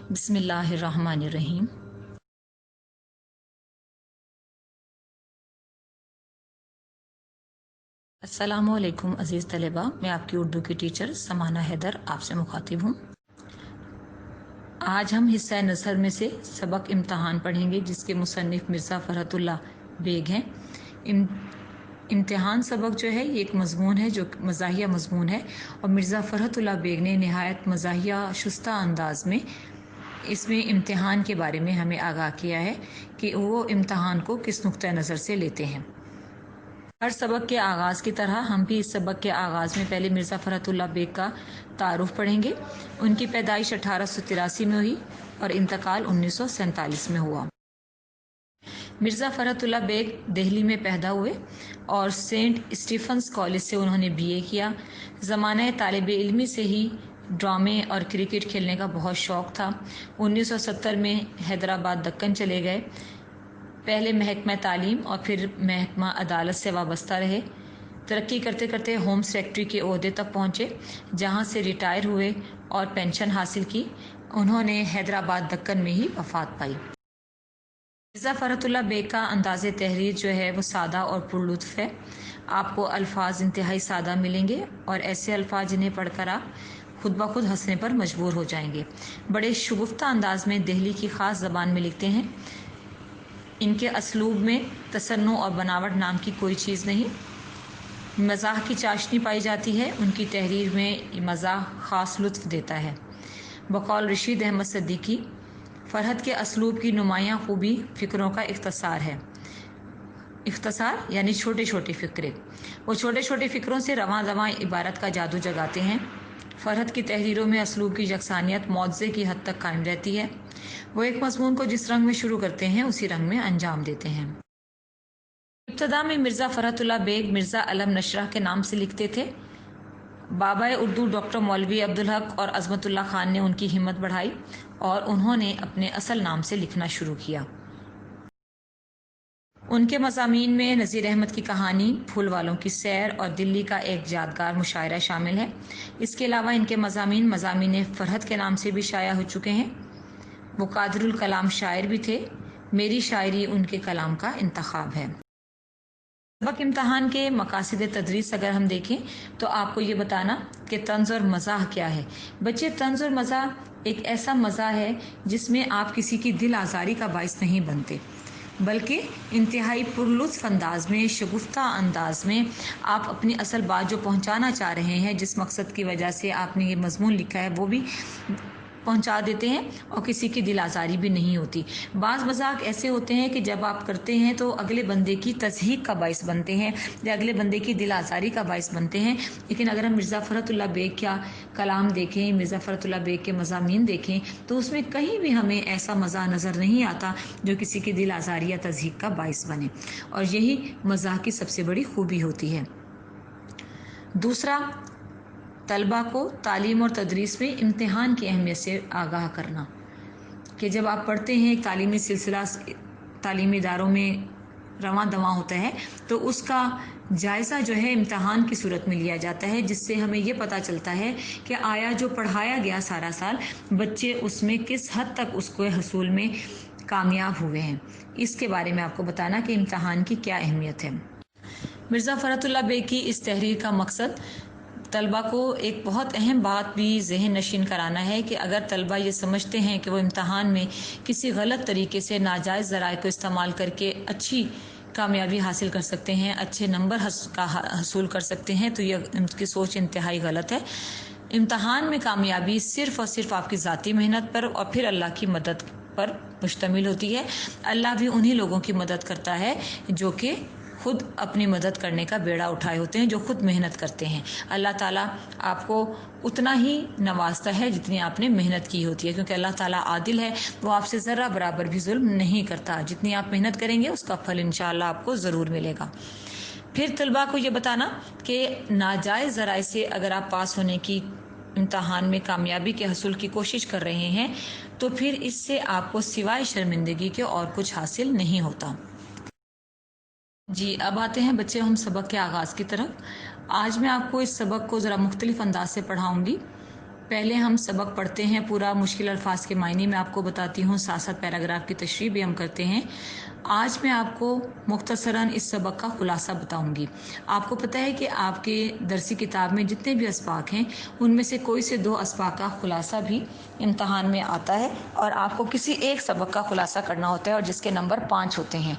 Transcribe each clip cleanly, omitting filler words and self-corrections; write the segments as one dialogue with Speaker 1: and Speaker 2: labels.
Speaker 1: बिस्मिल्लाहिर्रहमानिर्रहीम। अस्सलामुअलैकुम अज़ीज़ तलबा, मैं आपकी उर्दू की टीचर समाना हैदर आपसे मुखातिब हूँ। आज हम हिस्सा नसर में से सबक इम्तहान पढ़ेंगे जिसके मुसन्निफ मिर्ज़ा फ़रहतुल्लाह बेग हैं। इम्तिहान सबक जो है ये एक मज़मून है जो मज़ाहिया मज़मून है और मिर्ज़ा फ़रहतुल्लाह बेग ने नहायत मज़ाहिया शुस्ता अंदाज में इसमें इम्तिहान के बारे में हमें आगाह किया है कि वो इम्तिहान को किस नुक्ता नज़र से लेते हैं। हर सबक के आगाज़ की तरह हम भी इस सबक के आगाज़ में पहले मिर्ज़ा फ़रहतुल्लाह बेग का तारुफ पढ़ेंगे। उनकी पैदाइश 1883 में हुई और इंतकाल 1947 में हुआ। मिर्ज़ा फ़रहतुल्लाह बेग दिल्ली में पैदा हुए और सेंट स्टीफन्स कॉलेज से उन्होंने बीए किया। ज़माने तालिब इल्मी से ही ड्रामे और क्रिकेट खेलने का बहुत शौक़ था। 1970 में हैदराबाद दक्कन चले गए। पहले महकमा तालीम और फिर महकमा अदालत से वाबस्ता रहे। तरक्की करते करते होम सेक्रेटरी के ओहदे तक पहुँचे, जहाँ से रिटायर हुए और पेंशन हासिल की। उन्होंने हैदराबाद दक्कन में ही वफ़ात पाई। मिर्ज़ा फ़रहतुल्लाह बेग का अंदाज़े तहरीर जो है वो सादा और पुरलुत्फ़ है। आपको अल्फाज इंतहाई सादा मिलेंगे और ऐसे अल्फाज जिन्हें पढ़कर आप खुद ब खुद हंसने पर मजबूर हो जाएंगे। बड़े शुगुफ्ता अंदाज में दिल्ली की ख़ास ज़बान में लिखते हैं। इनके असलूब में तसन्नु और बनावट नाम की कोई चीज़ नहीं, मज़ाह की चाशनी पाई जाती है। उनकी तहरीर में मज़ाह ख़ास लुत्फ़ देता है। बकौल रशीद अहमद सिद्दीकी, फ़रहत के असलूब की नुमायाँ खूबी फ़िक्रों का इख्तसार है। इख्तसार यानी छोटे छोटे फ़िक्रे। वो छोटे छोटे फ़िक्रों से रवां दवां इबारत का जादू जगाते हैं। फ़रहत की तहरीरों में असलूब की यकसानियत मौज़े की हद तक कायम रहती है। वो एक मज़मून को जिस रंग में शुरू करते हैं उसी रंग में अंजाम देते हैं। इब्तदा में मिर्ज़ा फ़रहतुल्लाह बेग मिर्ज़ा अलम नशरह के नाम से लिखते थे। बाबा उर्दू डॉक्टर मौलवी अब्दुल हक और अज़मतुल्लाह खान ने उनकी हिम्मत बढ़ाई और उन्होंने अपने असल नाम से लिखना शुरू किया। उनके मज़ामीन में नज़ीर अहमद की कहानी, फूल वालों की सैर और दिल्ली का एक यादगार मुशायरा शामिल है। इसके अलावा इनके मज़ामीन फ़रहत के नाम से भी शाया हो चुके हैं। वो कादिरुल कलाम शायर भी थे। मेरी शायरी उनके कलाम का इंतखाब है। सबक इम्तहान के मकासिद तदरीस अगर हम देखें तो आपको ये बताना कि तंज़ और मज़ाह क्या है। बच्चे, तंज़ और मज़ाह एक ऐसा मज़ा है जिसमें आप किसी की दिल आज़ारी का बाइस नहीं बनते, बल्कि इंतहाई पुरलुत्फ़ अंदाज में, शगुफ्ता अंदाज में आप अपनी असल बात जो पहुंचाना चाह रहे हैं, जिस मकसद की वजह से आपने ये मज़मून लिखा है, वो भी पहुंचा देते हैं और किसी की दिल आज़ारी भी नहीं होती। बाज़ मज़ाक ऐसे होते हैं कि जब आप करते हैं तो अगले बंदे की तज़हीक का बाइस बनते हैं या अगले बंदे की दिल आज़ारी का बाइस बनते हैं। लेकिन अगर हम मिर्ज़ा फ़रहतुल्लाह बेग का कलाम देखें, मिर्ज़ा फ़रहतुल्लाह बेग के मज़ामीन देखें, तो उसमें कहीं भी हमें ऐसा मज़ा नज़र नहीं आता जो किसी की दिल आज़ारी या तज़हीक का बाइस बने, और यही मज़ाक की सबसे बड़ी खूबी होती है। दूसरा, तलबा को तालीम और तदरीस में इम्तिहान की अहमियत से आगाह करना कि जब आप पढ़ते हैं, एक तालीमी सिलसिला तालीमी इदारों में रवां दवां होता है, तो उसका जायज़ा जो है इम्तिहान की सूरत में लिया जाता है, जिससे हमें ये पता चलता है कि आया जो पढ़ाया गया सारा साल, बच्चे उसमें किस हद तक उसको हसूल में कामयाब हुए हैं। इसके बारे में आपको बताना कि इम्तिहान की क्या अहमियत है। मिर्ज़ा फ़रहतुल्लाह बेग की इस तहरीर का मकसद तलबा को एक बहुत अहम बात भी जहन नशीन कराना है कि अगर तलबा ये समझते हैं कि वो इम्तहान में किसी गलत तरीके से नाजायज़ ज़राए को इस्तेमाल करके अच्छी कामयाबी हासिल कर सकते हैं, अच्छे नंबर हसूल कर सकते हैं, तो यह उनकी सोच इंतहाई गलत है। इम्तहान में कामयाबी सिर्फ़ और सिर्फ आपकी ज़ाती मेहनत पर और फिर अल्लाह की मदद पर मुश्तमिल होती है। अल्लाह भी उन्हीं लोगों की मदद करता है जो कि खुद अपनी मदद करने का बेड़ा उठाए होते हैं, जो खुद मेहनत करते हैं। अल्लाह ताला आपको उतना ही नवाजता है जितनी आपने मेहनत की होती है, क्योंकि अल्लाह ताला आदिल है। वो आपसे ज़रा बराबर भी जुल्म नहीं करता। जितनी आप मेहनत करेंगे उसका फल इंशाअल्लाह आपको ज़रूर मिलेगा। फिर तलबा को ये बताना कि नाजायज़ ज़राए से अगर आप पास होने की, इम्तहान में कामयाबी के हसूल की कोशिश कर रहे हैं, तो फिर इससे आपको सिवाय शर्मिंदगी के और कुछ हासिल नहीं होता। जी, अब आते हैं बच्चे हम सबक के आगाज़ की तरफ। आज मैं आपको इस सबक को ज़रा मुख्तलिफ अंदाज से पढ़ाऊँगी। पहले हम सबक पढ़ते हैं, पूरा मुश्किल अल्फाज के मायने में आपको बताती हूँ, साथ साथ पैराग्राफ की तशरीह भी हम करते हैं। आज मैं आपको मुख्तसरन इस सबक का खुलासा बताऊंगी। आपको पता है कि आपके दरसी किताब में जितने भी अस्बाक हैं उनमें से कोई से 2 अस्बाक का खुलासा भी इम्तहान में आता है और आपको किसी एक सबक का खुलासा करना होता है और जिसके नंबर 5 होते हैं।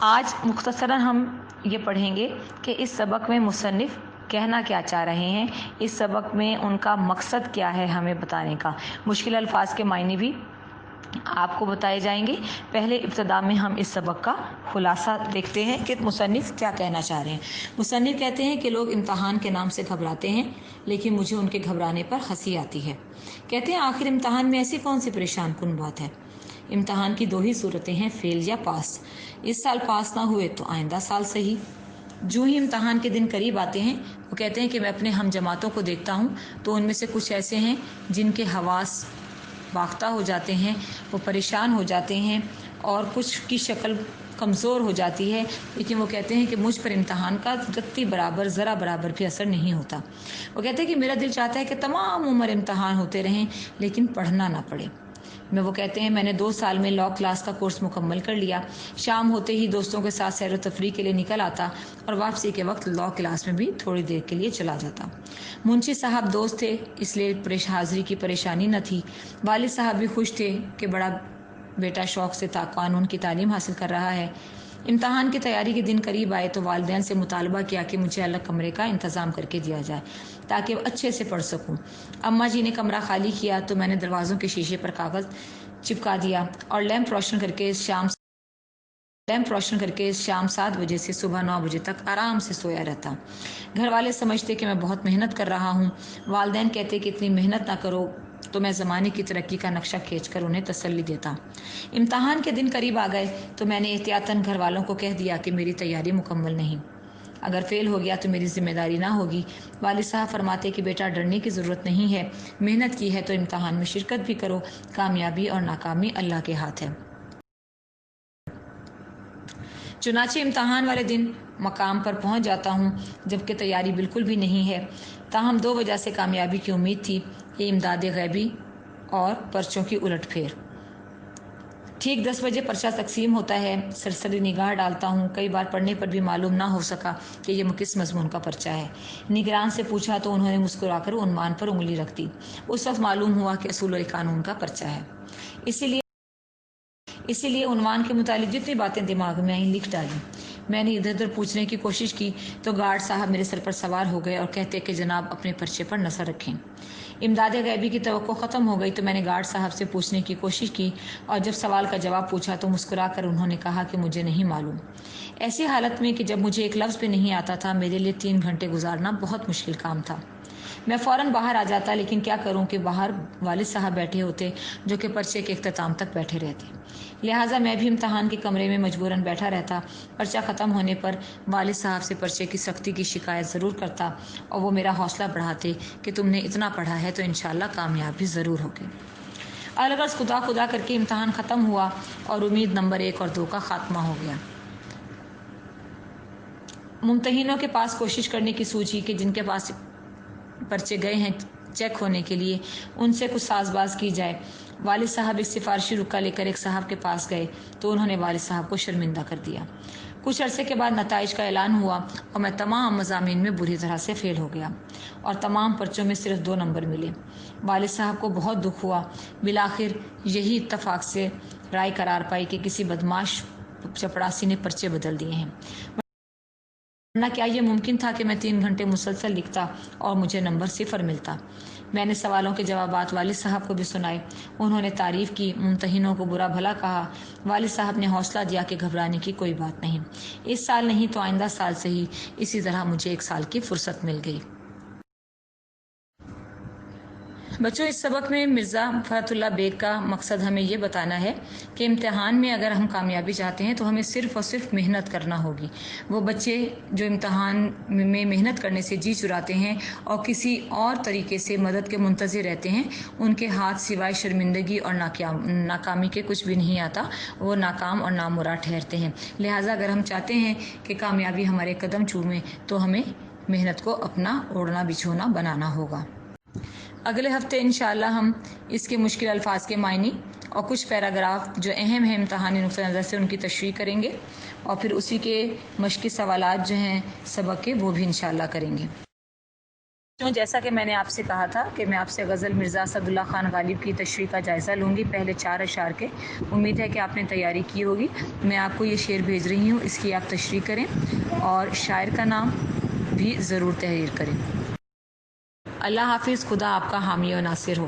Speaker 1: आज मुख्तसरन हम ये पढ़ेंगे कि इस सबक में मुसन्निफ़ कहना क्या चाह रहे हैं, इस सबक में उनका मकसद क्या है हमें बताने का। मुश्किल अल्फाज के मायने भी आपको बताए जाएंगे। पहले इब्तदा में हम इस सबक का खुलासा देखते हैं कि मुसन्निफ़ क्या कहना चाह रहे हैं। मुसन्निफ़ कहते हैं कि लोग इम्तहान के नाम से घबराते हैं, लेकिन मुझे उनके घबराने पर हंसी आती है। कहते हैं आखिर इम्तहान में ऐसी कौन सी परेशान कुन बात है। इम्तहान की 2 ही सूरतें हैं, फेल या पास। इस साल पास ना हुए तो आइंदा साल सही। जो ही इम्तहान के दिन करीब आते हैं वो कहते हैं कि मैं अपने हम जमातों को देखता हूँ तो उनमें से कुछ ऐसे हैं जिनके हवास बाख्ता हो जाते हैं, वो परेशान हो जाते हैं और कुछ की शक्ल कमज़ोर हो जाती है, लेकिन वो कहते हैं कि मुझ पर इम्तहान का रत्ती बराबर ज़रा बराबर भी असर नहीं होता। वो कहते हैं कि मेरा दिल चाहता है कि तमाम उम्र इम्तहान होते रहें लेकिन पढ़ना ना पड़े। वो कहते हैं मैंने 2 साल में लॉ क्लास का कोर्स मुकम्मल कर लिया। शाम होते ही दोस्तों के साथ सैर व तफरीह के लिए निकल आता और वापसी के वक्त लॉ क्लास में भी थोड़ी देर के लिए चला जाता। मुंशी साहब दोस्त थे, इसलिए हाजिरी की परेशानी न थी। वालिद साहब भी खुश थे कि बड़ा बेटा शौक से कानून की तालीम हासिल कर रहा है। इम्तहान की तैयारी के दिन करीब आए तो वालिदैन से मुतालबा किया कि मुझे अलग कमरे का इंतज़ाम करके दिया जाए ताकि अच्छे से पढ़ सकूं। अम्मा जी ने कमरा खाली किया तो मैंने दरवाज़ों के शीशे पर कागज़ चिपका दिया और लैंप रोशन करके शाम 7 बजे से सुबह 9 बजे तक आराम से सोया रहता। घर वाले समझते कि मैं बहुत मेहनत कर रहा हूँ। वालिदैन कहते कि इतनी मेहनत ना करो, तो मैं ज़माने की तरक्की का नक्शा खींचकर उन्हें तसल्ली देता। इम्तहान के दिन करीब आ गए तो मैंने एहतियातन घर वालों को कह दिया कि मेरी तैयारी मुकम्मल नहीं, अगर फेल हो गया तो मेरी जिम्मेदारी ना होगी। वालिद साहब फरमाते कि बेटा डरने की ज़रूरत नहीं है, मेहनत की है तो इम्तहान में शिरकत भी करो, कामयाबी और नाकामी अल्लाह के हाथ है। चुनाचे इम्तहान वाले दिन मकाम पर पहुंच जाता हूं जबकि तैयारी बिल्कुल भी नहीं है। ताहम 2 वजह से कामयाबी की उम्मीद थी, ये इमदाद गैबी और पर्चों की उलटफेर। ठीक 10 बजे पर्चा तकसीम होता है। सरसरी निगाह डालता हूँ, कई बार पढ़ने पर भी मालूम ना हो सका कि ये किस मजमून का पर्चा है। निगरान से पूछा तो उन्होंने मुस्कुराकर उन्वान पर उंगली रख दी। उस वक्त मालूम हुआ कि असूल कानून का पर्चा है। इसीलिए उन्वान के मुतालिक जितनी बातें दिमाग में आई लिख डाली। मैंने इधर उधर पूछने की कोशिश की तो गार्ड साहब मेरे सर पर सवार हो गए और कहते कि जनाब अपने पर्चे पर नजर रखें। इमदाद गैबी की तवक्को ख़त्म हो गई तो मैंने गार्ड साहब से पूछने की कोशिश की और जब सवाल का जवाब पूछा तो मुस्कुरा कर उन्होंने कहा कि मुझे नहीं मालूम। ऐसी हालत में कि जब मुझे एक लफ्ज़ भी नहीं आता था, मेरे लिए 3 घंटे गुजारना बहुत मुश्किल काम था। मैं फ़ौरन बाहर आ जाता, लेकिन क्या करूं कि बाहर वालिद साहब बैठे होते जो कि पर्चे के इख्तिताम तक बैठे रहते। लिहाजा मैं भी इम्तहान के कमरे में मजबूरन बैठा रहता। पर्चा ख़त्म होने पर वालिद साहब से पर्चे की सख्ती की शिकायत ज़रूर करता और वो मेरा हौसला बढ़ाते कि तुमने इतना पढ़ा है तो इंशाअल्लाह कामयाब भी ज़रूर होगे। अलगर्ज़ खुदा करके इम्तहान ख़त्म हुआ और उम्मीद नंबर 1 और 2 का खात्मा हो गया। मुम्तहिनों के पास कोशिश करने की सूझी कि जिनके पास पर्चे गए हैं चेक होने के लिए उनसे कुछ साजबाज की जाए। वालिद साहब इस सिफारशी रुक्का लेकर एक साहब के पास गए तो उन्होंने वालिद साहब को शर्मिंदा कर दिया। कुछ अरसे के बाद नताइज का ऐलान हुआ और मैं तमाम मज़ामीन में बुरी तरह से फेल हो गया और तमाम पर्चों में सिर्फ 2 नंबर मिले। वालिद साहब को बहुत दुख हुआ। बिलाखिर यही इत्तफाक से राय करार पाई कि किसी बदमाश चपड़ासी ने पर्चे बदल दिए हैं, वरना क्या ये मुमकिन था कि मैं 3 घंटे मुसलसल लिखता और मुझे नंबर 0 मिलता। मैंने सवालों के जवाबात वालिद साहब को भी सुनाए। उन्होंने तारीफ़ की, मुम्तहिनों को बुरा भला कहा। वालिद साहब ने हौसला दिया कि घबराने की कोई बात नहीं, इस साल नहीं तो आइंदा साल से ही। इसी तरह मुझे 1 साल की फुर्सत मिल गई। बच्चों, इस सबक में मिर्ज़ा फ़रहतुल्लाह बेग का मकसद हमें ये बताना है कि इम्तिहान में अगर हम कामयाबी चाहते हैं तो हमें सिर्फ़ और सिर्फ मेहनत करना होगी। वो बच्चे जो इम्तिहान में मेहनत करने से जी चुराते हैं और किसी और तरीके से मदद के मुंतज़िर रहते हैं, उनके हाथ सिवाय शर्मिंदगी और नाकामी के कुछ भी नहीं आता। वो नाकाम और नामुराद ठहरते हैं। लिहाजा अगर हम चाहते हैं कि कामयाबी हमारे कदम चूमे तो हमें मेहनत को अपना ओढ़ना बिछोना बनाना होगा। اگلے ہفتے انشاءاللہ ہم اس کے مشکل الفاظ کے معنی اور کچھ پیراگراف جو اہم ہیں امتحانی نقطہ نظر سے ان کی تشریح کریں گے، اور پھر اسی کے مشقی سوالات جو ہیں سبق کے وہ بھی انشاءاللہ کریں گے۔ جیسا کہ میں نے آپ سے کہا تھا کہ میں آپ سے غزل مرزا اسداللہ خان غالب کی تشریح کا جائزہ لوں گی، پہلے 4 اشعار کے۔ امید ہے کہ آپ نے تیاری کی ہوگی۔ میں آپ کو یہ شعر بھیج رہی ہوں، اس کی آپ تشریح کریں اور شاعر کا نام بھی ضرور تحریر کریں۔ اللہ حافظ، خدا آپ کا حامی و ناصر ہو۔